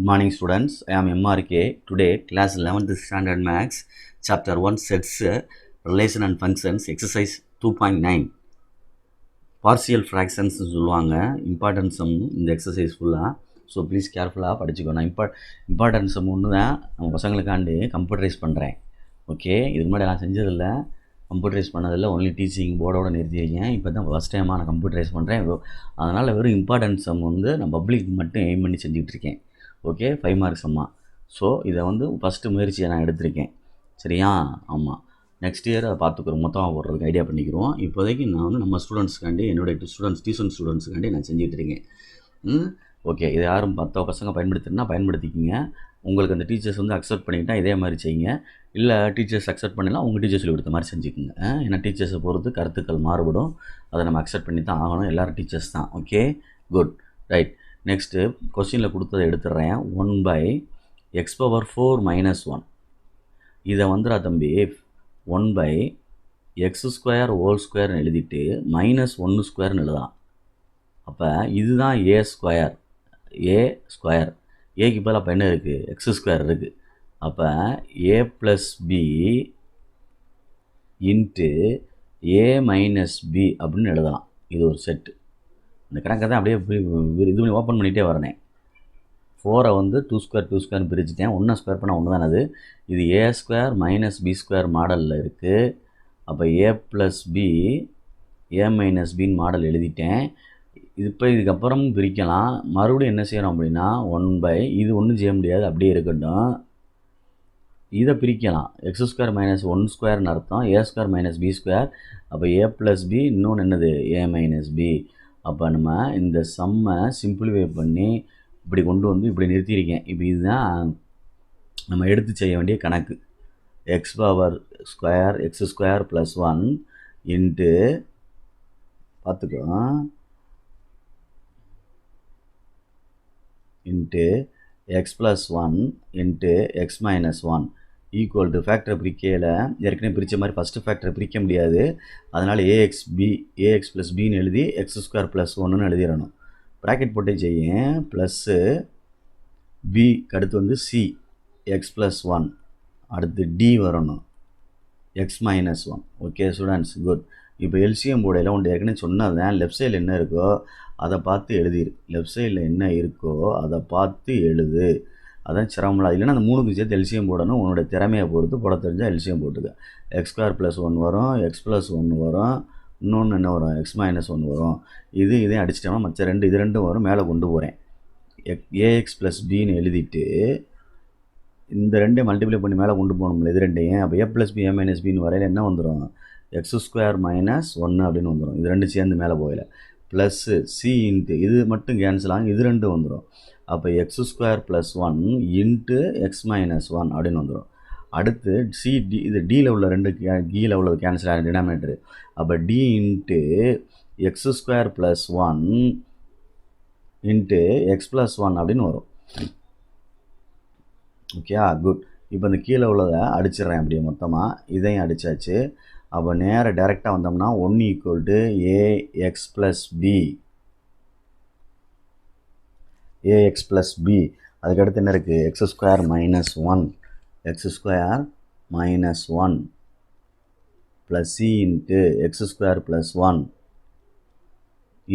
Good morning students, I am MRK. Today class 11th standard maths chapter 1 sets relation and functions exercise 2.9 partial fractions சொல்லுவாங்க important some இந்த exercise ஃபுல்லாக. So please கேர்ஃபுல்லாக படிச்சுக்கணும். Important some ஒன்று தான் நம்ம பசங்களுக்காண்டி computerise பண்ணுறேன். Okay, இதுக்கு முன்னாடி நான் செஞ்சதில்லை, கம்ப்யூட்டரைஸ் பண்ணதில்லை, ஒன்லி டீச்சிங் போர்டோட நிறுத்தியிருக்கேன். இப்போ தான் ஃபஸ்ட் டைமாக நான் கம்ப்யூட்டரைஸ் பண்ணுறேன். அதனால் வெறும் இம்பார்ட்டன்ட் சம் நான் பப்ளிக் மட்டும் எய்ம் பண்ணி செஞ்சுட்ருக்கேன். ஓகே, 5 மார்க்ஸ் அம்மா. ஸோ இதை ஃபஸ்ட்டு முயற்சியை நான் எடுத்திருக்கேன். சரியா? ஆமாம், நெக்ஸ்ட் இயர் அதை பார்த்துக்குறோம், மொத்தமாக போடுறதுக்கு ஐடியா பண்ணிக்கிறோம். இப்போதைக்கு நான் நம்ம ஸ்டூடெண்ட்ஸ்க்காண்டி, என்னுடைய டியூஷன் ஸ்டூடெண்ட்ஸுக்காண்டி நான் செஞ்சுட்ருக்கேன். ஓகே, இதை யாரும் 10 பசங்க பயன்படுத்தினா பயன்படுத்திக்கிங்க. உங்களுக்கு அந்த டீச்சர்ஸ் அக்செப்ட் பண்ணிக்கிட்டால் இதே மாதிரி செய்யுங்க. இல்லை டீச்சர்ஸ் அக்செப்ட் பண்ணலாம், உங்கள் டீச்சர்ஸ் சொல்லி கொடுத்த மாதிரி செஞ்சுக்குங்க. ஏன்னா டீச்சர்ஸை பொறுத்து கருத்துக்கள் மாறுபடும், அதை நம்ம அக்செப்ட் பண்ணி தான் ஆகணும். எல்லோரும் டீச்சர்ஸ் தான். Okay, good, right. நெக்ஸ்ட்டு கொஸ்டினில் கொடுத்ததை எடுத்துடுறேன். 1/x⁴ - 1. இதை தம்பி 1/x² எழுதிட்டு -1² எழுதலாம். அப்போ இதுதான் a². ஏக்கு பதில் அப்போ என்ன இருக்குது? x² இருக்குது. அப்போ a + b × a - b அப்படின்னு எழுதலாம். இது ஒரு செட்டு. இந்த கணக்கை தான் அப்படியே இது பண்ணி ஓப்பன் பண்ணிகிட்டே வரேன். 4 2² பிரிச்சுட்டேன். 1 ஸ்கொயர் பண்ணால் 1 தானே அது. இது a² - b² மாடலில் இருக்குது. அப்போ a + b a - bன்னு மாடல் எழுதிட்டேன். இப்போ இதுக்கப்புறம் பிரிக்கலாம். மறுபடியும் என்ன செய்கிறோம் அப்படின்னா இது ஒன்றும் செய்ய முடியாது, அப்படியே இருக்கட்டும். இதை பிரிக்கலாம். x² - 1² அர்த்தம், a² - b². அப்போ a + b, இன்னொன்று என்னது? a - b. அப்போ நம்ம இந்த சம்மை சிம்பிளிஃபை பண்ணி இப்படி கொண்டு இப்படி நிறுத்தியிருக்கேன். இப்போ இதுதான் நம்ம எடுத்து செய்ய வேண்டிய கணக்கு. x² + 1 இன்ட்டு பார்த்துக்கோ into x + 1 into x - 1 equal to ஃபேக்டரை பிரிக்கையில் ஏற்கனவே பிரித்த மாதிரி ஃபஸ்ட்டு ஃபேக்டரை பிரிக்க முடியாது. அதனால் ax + bன்னு எழுதி x² + 1ன்னு எழுதிடணும். ப்ராக்கெட் போட்டே செய்ய ப்ளஸ்ஸு பிக்கு அடுத்து c x + 1, அடுத்து d வரணும் x - 1. Okay students, good. இப்போ எல்சிஎம் போர்டையில் ஏற்கனவே சொன்னது தான், லெஃப்ட் சைடில் என்ன இருக்கோ அதை பார்த்து எழுதிரு. லெஃப்ட் சைடில் என்ன இருக்கோ அதை பார்த்து எழுது. அதான் சிரமம். இல்லைன்னா அந்த 3க்கு சேர்த்து எல்சிஎம் போடணும். உன்னோட திறமையை பொறுத்து போட தெரிஞ்சால் எல்சிஎம் போட்டுக்க. x² + 1 வரும், x + 1 வரும், இன்னொன்று என்ன வரும்? x - 1 வரும். இதையும் அடிச்சிட்டோம்னா மற்ற இது ரெண்டும் வரும். மேலே கொண்டு போகிறேன். ax + bன்னு எழுதிட்டு இந்த ரெண்டையும் மல்டிப்ளை பண்ணி மேலே கொண்டு போகணும்ல, இது ரெண்டையும். அப்போ a + b a - bன்னு வரையில் என்ன வந்துடும்? x² - 1 அப்படின்னு வந்துடும். இது ரெண்டும் சேர்ந்து மேலே போகல. ப்ளஸ்ஸு c இன்ட்டு இது மட்டும் கேன்சல் ஆகும், இது ரெண்டும் வந்துடும். அப்போ x² + 1 இன்ட்டு x - 1 அப்படின்னு வந்துடும். அடுத்து c d, இது டியில் உள்ள ரெண்டு கீழே உள்ளது கேன்சல் ஆகிற டினாமினேட்டரு. அப்போ d into x² + 1 into x + 1 அப்படின்னு வரும். Okay, good. இப்போ இந்த கீழே உள்ளதை அடிச்சிடுறேன் அப்படியே மொத்தமாக. இதையும் அடித்தாச்சு. அப்போ நேராக டைரெக்டாக வந்தோம்னா 1 = ax + b. ax + b. அதுக்கடுத்து என்ன இருக்குது? x² - 1 plus c into x² + 1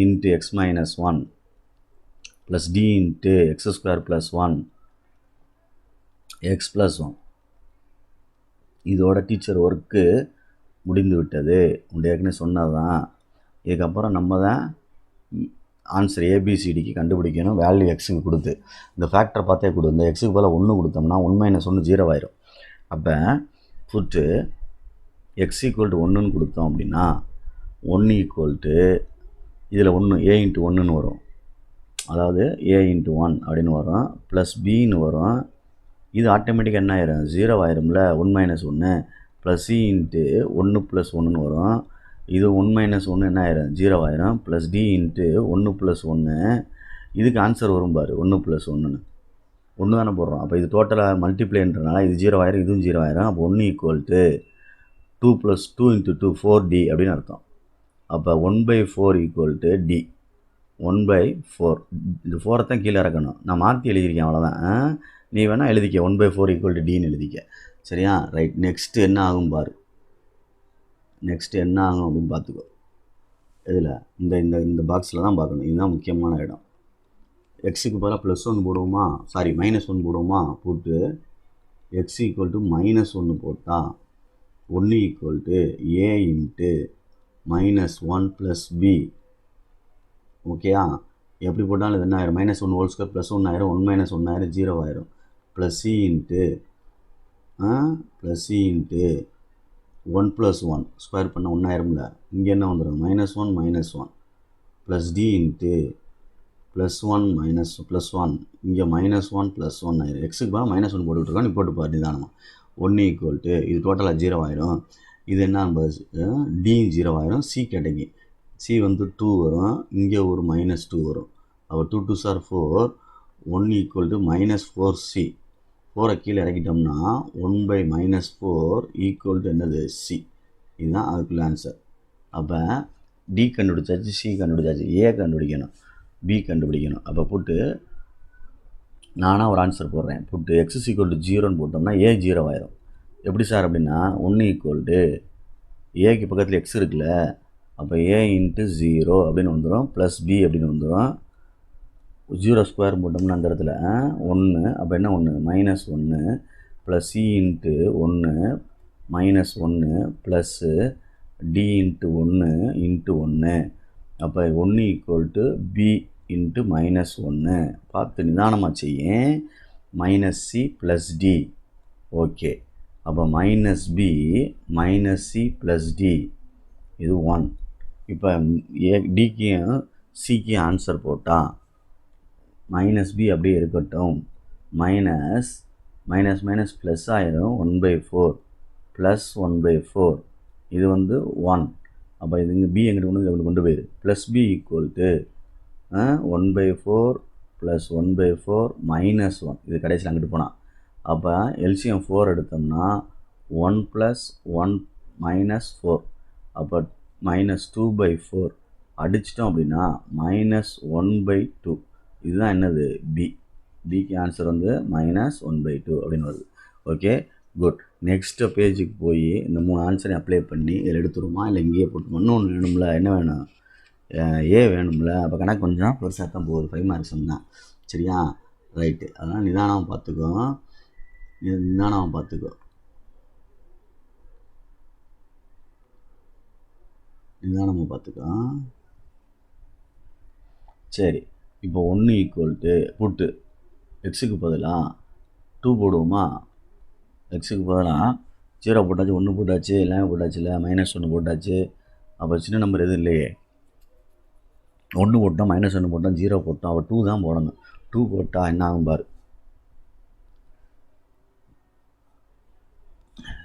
into x - 1 plus d into x² + 1 x + 1. இதோட டீச்சர் ஒர்க்கு முடிந்து விட்டது. ஏற்கனவே சொன்னது தான். இதுக்கப்புறம் நம்ம தான் ஆன்சர் ஏபிசிடிக்கு கண்டுபிடிக்கணும். வேல்யூ எக்ஸுக்கு கொடுத்து இந்த ஃபேக்டரை பார்த்தே கொடு. இந்த எக்ஸுக்கு போல் 1 கொடுத்தோம்னா 1 - 1 0 ஆயிரும். அப்போ புட்டு x = 1ன்னு கொடுத்தோம் அப்படின்னா 1 = இதில் 1 a × 1ன்னு வரும். அதாவது a × 1 அப்படின்னு வரும். ப்ளஸ் பின்னு வரும். இது ஆட்டோமேட்டிக்காக என்ன ஆயிரும்? 0 ஆயிரும்ல. 1 - 1 ப்ளஸ் c இன்ட்டு 1 + 1ன்னு வரும். இது 1 - 1 என்ன ஆயிரும்? 0 ஆயிரும். Plus d into 1 + 1. இதுக்கு ஆன்சர் வரும் பாரு, 1 + 1ன்னு 1 தானே போடுறோம். அப்போ இது டோட்டலாக மல்டிப்ளைன்றனால இது 0 ஆயிரும், இதுவும் 0 ஆயிரும். அப்போ 1 = 2 + 2 × 2 4d அப்படின்னு அர்த்தம். அப்போ 1/4 = d. 1/4. இந்த 4 தான் கீழே இறக்கணும். நான் மாற்றி எழுதியிருக்கேன், அவ்வளோதான். நீ வேணால் எழுதிக்க 1/4 = Dன்னு எழுதிக்க. சரியா? ரைட். நெக்ஸ்ட்டு என்ன ஆகும் பாரு. நெக்ஸ்ட்டு என்ன ஆகும் அப்படின்னு பார்த்துக்கோ. இதில் இந்த இந்த இந்த பாக்ஸில் தான் பார்க்கணும். இதுதான் முக்கியமான இடம். எக்ஸுக்கு பதிலாக +1 போடுவோமா, சாரி -1 போடுவோமா, போட்டு x = -1 போட்டால் 1 = a × -1 + b. ஓகேயா? எப்படி போட்டாலும் இது என்ன ஆயிரும், -1 ஹோல் ஸ்கொயர் +1 ஆயிரும், 1 - 1 ஆயிரும், 0 ஆயிரும். +c × 1 + 1 ஸ்கொயர் பண்ண 1 ஆயிரும்ல. இங்கே என்ன வந்துடும், -1 - 1 + d +1 - +1 இங்கே -1 + 1 ஆயிரும். எக்ஸுக்கு பதிலாக -1 போட்டுக்கிட்டுருக்கோம். நீ போட்டு பாரு நிதானமாக. 1 = இது டோட்டலாக 0 ஆயிரும். இது என்ன, d 0 ஆயிரும். c கிடைக்கும். c வந்து 2 வரும். இங்கே ஒரு -2 வரும். அப்போ 2 2s are 4. 1 = -4c. 4 கீழே இறக்கிட்டோம்னா 1/-4 = என்னது, c. இதுதான் அதுக்குள்ள ஆன்சர். அப்போ d கண்டுபிடிச்சாச்சு, c கண்டுபிடிச்சாச்சு, a கண்டுபிடிக்கணும், b கண்டுபிடிக்கணும். அப்போ போட்டு நானாக ஒரு ஆன்சர் போடுறேன். போட்டு x = 0ன்னு போட்டோம்னா a 0 ஆயிரும். எப்படி சார் அப்படின்னா, 1 = ஏக்கு பக்கத்தில் x இருக்குல்ல, அப்போ a × 0 அப்படின்னு வந்துடும், +b அப்படின்னு வந்துடும். 0 ஸ்கொயர் போட்டோம்னா அந்த இடத்துல 1. அப்போ என்ன 1, -1 + c × 1 -1 ப்ளஸ் d × 1 × 1. அப்போ 1 = b × -1. பார்த்து நிதானமாக செய்யேன். -c + d. ஓகே. அப்போ -b -c + d இது 1. இப்போ டிக்கும் சிக்கும் ஆன்சர் போட்டால் -b அப்படியே இருக்கட்டும், மைனஸ் ப்ளஸ் ஆயிரும், 1/4 + 1/4 இது வந்து 1. அப்போ இது இங்கே b எங்கிட்ட கொண்டு போயிரு. +b = 1/4 + 1/4 -1. இது கடைசியில் அங்கிட்டு போனால். அப்போ எல்சிஎம் 4 எடுத்தோம்னா 1 + 1 -4. அப்போ -2/4 அடிச்சிட்டோம் அப்படின்னா -1/2. இதுதான் என்னது, பிக்கு ஆன்சர் வந்து -1/2 அப்படின்னு வருது. Okay, good. நெக்ஸ்ட் பேஜுக்கு போய் இந்த 3 ஆன்சரையும் அப்ளை பண்ணி இதில் எடுத்துருமா, இல்லை இங்கேயே போட்டு இன்னொன்று வேணும்ல, என்ன வேணும், ஏ வேணும்ல. அப்போ கணக்கு கொஞ்சம் பெருசாக தான் போகுது, 5 மார்க்ஸ் தான். சரியா? ரைட்டு. அதனால் நிதானமாக பார்த்துக்கோ. சரி. இப்போ 1 = புட்டு எக்ஸுக்கு பதிலாக 2 போடுவோமா. எக்ஸுக்கு பதிலாக 0 போட்டாச்சு, 1 போட்டாச்சு, எல்லாமே போட்டாச்சு, இல்லை -1 போட்டாச்சு. அப்போ சின்ன நம்பர் எதுவும் இல்லையே. 1 போட்டோம், -1 போட்டோம், 0 போட்டோம். அப்போ 2 தான் போடணும். 2 போட்டால் என்ன ஆகும் பாரு.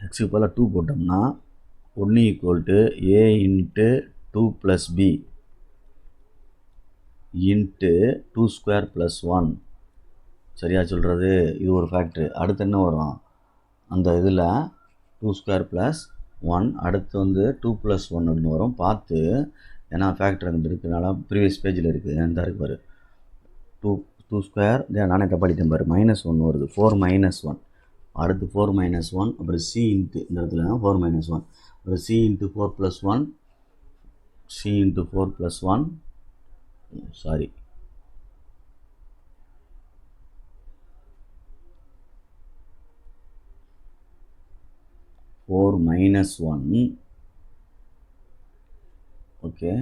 எக்ஸுக்கு பதிலாக 2 போட்டோம்னா 1 = a × 2 + b × 2² + 1. சரியா சொல்கிறது? இது ஒரு ஃபேக்ட்ரு. அடுத்து என்ன வரும், அந்த இதில் 2² + 1. அடுத்து வந்து 2 + 1 அப்படின்னு வரும். பார்த்து, ஏன்னா ஃபேக்ட்ரு அங்கே இருக்கிறனால ப்ரீவியஸ் பேஜில் இருக்குது. எந்த இருக்கு பாரு, 2². நானே தப்பாடிட்டேன் பாரு. -1 வருது. 4 - 1. அடுத்து 4 - 1. அப்புறம் c இந்த இடத்துல 4 - 1. அப்புறம் c × 4 + 1. c × 4 + 1. Sorry, -4 - 1. Okay,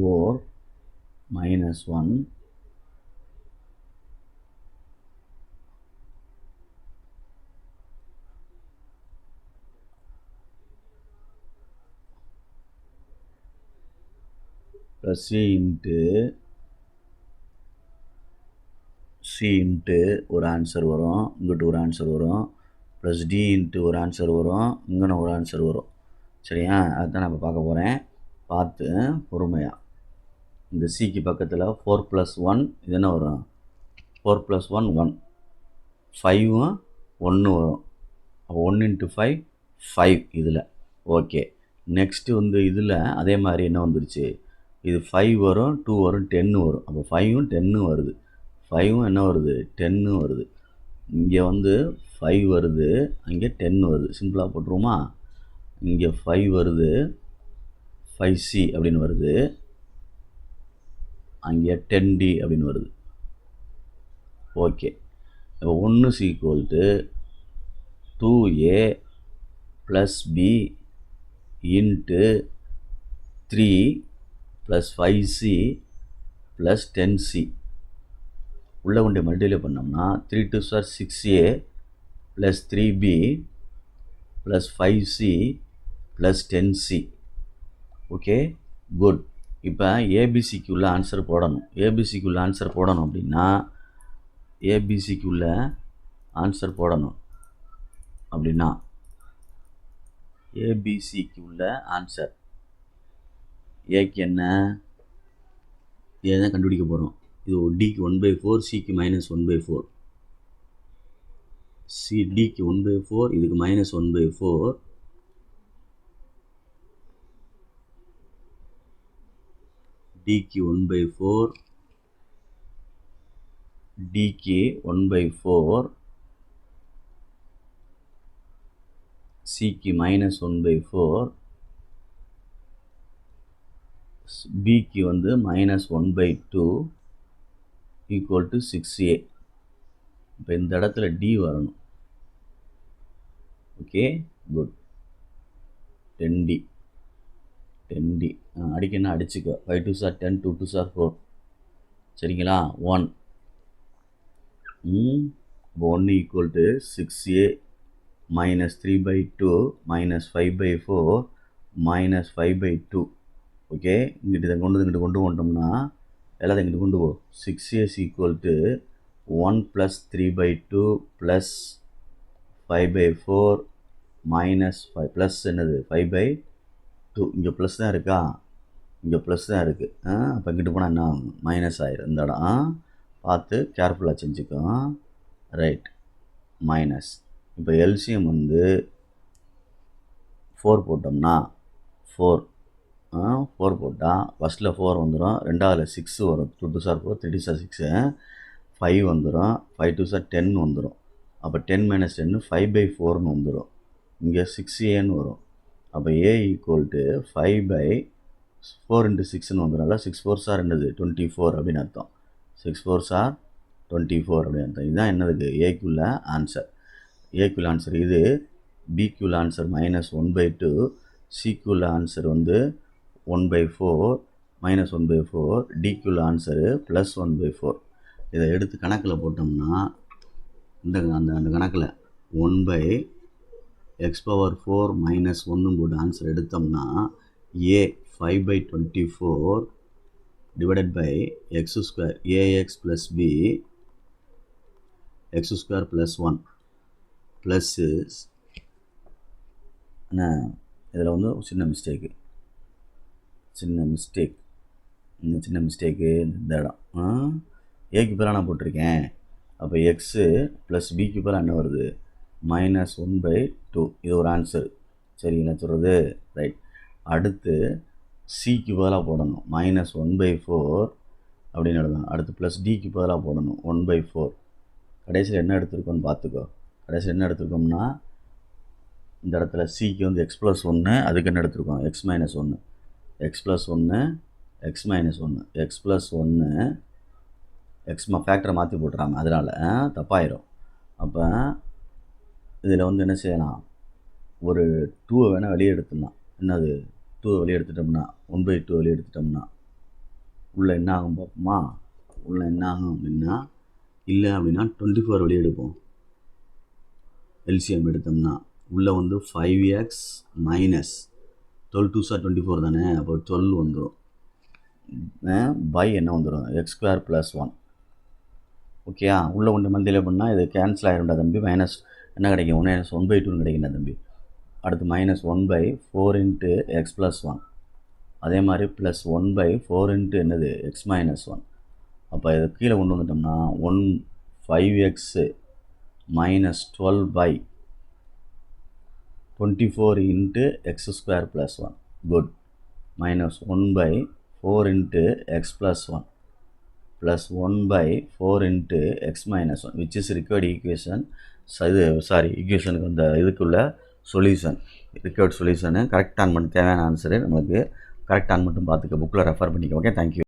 4 - 1 + c × ஒரு ஆன்சர் வரும், இங்கிட்டு ஒரு ஆன்சர் வரும், ப்ளஸ் d × ஒரு ஆன்சர் வரும், இங்கே ஒரு ஆன்சர் வரும். சரியா? அதுதான் நான் இப்போ பார்க்க போகிறேன். பார்த்து பொறுமையாக. இந்த சிக்கு பக்கத்தில் 4 + 1 இது என்ன வரும், 4 + 1 1, 5 1 வரும். அப்போ 1 × 5 5 இதில். ஓகே. நெக்ஸ்ட்டு வந்து இதில் அதே மாதிரி என்ன வந்துருச்சு, இது 5 வரும், 2 வரும், 10 வரும். அப்போ 5ம் 10ம் வருது. 5ம் என்ன வருது, 10ம் வருது. இங்கே வந்து 5 வருது, அங்கே 10 வருது. சிம்பிளாக போட்டுருவோமா? இங்கே 5 வருது, 5C அப்படின்னு வருது, அங்கே 10D அப்படின்னு வருது. ஓகே, இப்போ 1 is equal to 2A plus B into 3 plus 5C plus 10C. உள்ளே கொண்டு மல்டிப்ளை பண்ணோம்னா 3 2s are 6A plus 3B plus 5C plus 10C. Okay, good. இப்போ ஏபிசிக்கு உள்ள ஆன்சர் போடணும். ஏபிசிக்கு உள்ள ஆன்சர் போடணும் அப்படின்னா ஏபிசிக்கு உள்ள ஆன்சர் போடணும் அப்படின்னா ஏபிசிக்கு உள்ள ஆன்சர் ஏக்கு என்ன, ஏ தான் கண்டுபிடிக்க போகிறோம். இது டிக்கு 1/4, சிக்கு -1/4, சி டிக்கு 1/4, இதுக்கு -1/4, டிக்கு 1/4, டிக்கு 1/4, சிக்கு -1/4, பிக்கு வந்து -1/2 ஈக்குவல் டு 6A. இப்போ இந்த இடத்துல டி வரணும். Okay, good. 10D அடிக்கணும், அடிச்சுக்கோ. 5 2s are 10, 2 2s are 4. சரிங்களா? 1 1 equal to 6A minus 3/2 minus 5/4 minus 5/2. Okay, இங்கிட்ட இதை கொண்டு வந்துட்டோம்னா எல்லாத்தையும் இங்கிட்டு கொண்டு போ. 6A is equal to 1 plus 3/2 plus 5/4 minus 5 plus என்னது 5/2. இங்கே ப்ளஸ் தான் இருக்கா, இங்கே ப்ளஸ் தான் இருக்குது. அப்போ இங்கிட்டு போனால் என்ன ஆகும், மைனஸ் ஆயிரும். இந்த இடம் பார்த்து கேர்ஃபுல்லாக செஞ்சுக்கோ. Right, minus. இப்போ எல்சிஎம் வந்து 4 போட்டோம்னா 4 போட்டால் ஃபஸ்ட்டில் 4 வந்துடும், ரெண்டாவதில் 6 வரும். 2 2s are 4, 3 2s are 6, 5 வந்துடும், 5 2s are 10 வந்துடும். அப்போ 10 - 10 5/4ன்னு வந்துடும். இங்கே 6Aன்னு வரும். அப்போ A equal to 5/4 × 6ன்னு வந்துடும்ல. 6 4s are என்னது 24 அப்படின்னு அர்த்தம். 6 4s are 24 அப்படின்னு அர்த்தம். இதுதான் என்னதுக்கு ஏக்குள்ள ஆன்சர். ஏக்குள்ள ஆன்சர் இது. பிக்குள்ள ஆன்சர் -1/2, சிக்குள்ள ஆன்சர் வந்து 1/4 -1/4, டிக்குள்ள ஆன்சரு +1/4. இதை எடுத்து கணக்கில் போட்டோம்னா அந்த கணக்கில் 1/x⁴ -1 போட்டு ஆன்சர் எடுத்தோம்னா A 5/24 divided by x², ax + b x² + 1 plus என்ன, இதில் வந்து சின்ன மிஸ்டேக்கு இந்த இடம் ஏக்கு பேராக நான் போட்டிருக்கேன். அப்போ எக்ஸு ப்ளஸ் பிக்கு பேராக என்ன வருது, -1/2. இது ஒரு ஆன்சர். சரிங்களா சொல்கிறது? ரைட். அடுத்து சிக்கு பதிலாக போடணும், -1/4 அப்படின்னு எழுதணும். அடுத்து ப்ளஸ் டிக்கு பதிலாக போடணும், 1/4. கடைசியில் என்ன எடுத்திருக்கோன்னு பார்த்துக்கோ. கடைசியில் என்ன எடுத்திருக்கோம்னா இந்த இடத்துல சிக்கு வந்து x + 1, அதுக்கு என்ன எடுத்திருக்கோம், x - 1, x + 1, x - 1, x + 1, x ஃபேக்டரை மாற்றி போட்டுறாங்க, அதனால் தப்பாயிரும். அப்போ இதில் வந்து என்ன செய்யலாம், ஒரு 2 வேணால் வெளியே எடுத்துடலாம். என்னது 2 வெளியே எடுத்துட்டோம்னா 1/2 வெளியே எடுத்துட்டோம்னா உள்ளே என்ன ஆகும் பார்ப்போமா. உள்ளே என்ன ஆகும் அப்படின்னா, இல்லை அப்படின்னா 24 வெளியே எடுப்போம். எல்சிஎம் எடுத்தோம்னா உள்ளே வந்து 5x - 12 2s are 24 தானே. அப்போ 12 வந்துடும். பை என்ன வந்துடும், x² + 1. ஓகேயா? உள்ளே கொண்டு மல்டிப்ளை பண்ணால் இது கேன்சல் ஆகிடும்டா தம்பி. மைனஸ் என்ன கிடைக்கும், -1/2ன்னு கிடைக்கும்டா தம்பி. அடுத்து -1/4 × x + 1. அதே மாதிரி +1/4 × என்னது x - 1. அப்போ இதை கீழே கொண்டு வந்துட்டோம்னா 5x - 12/24 × x² + 1. Good. -1/4 4 into x plus 1 plus 1 by 4 into x minus 1 which is required equation. ஈக்குவேஷனுக்கு இந்த இதுக்குள்ள சொல்யூஷன் ரிக்வயர்ட் சொல்யூஷனு கரெக்டாக பண்ணி தேவையான ஆன்சரு நம்மளுக்கு கரெக்டாக மட்டும் பார்த்துக்க புக்கில் ரெஃபர் பண்ணிக்க. Okay, thank you.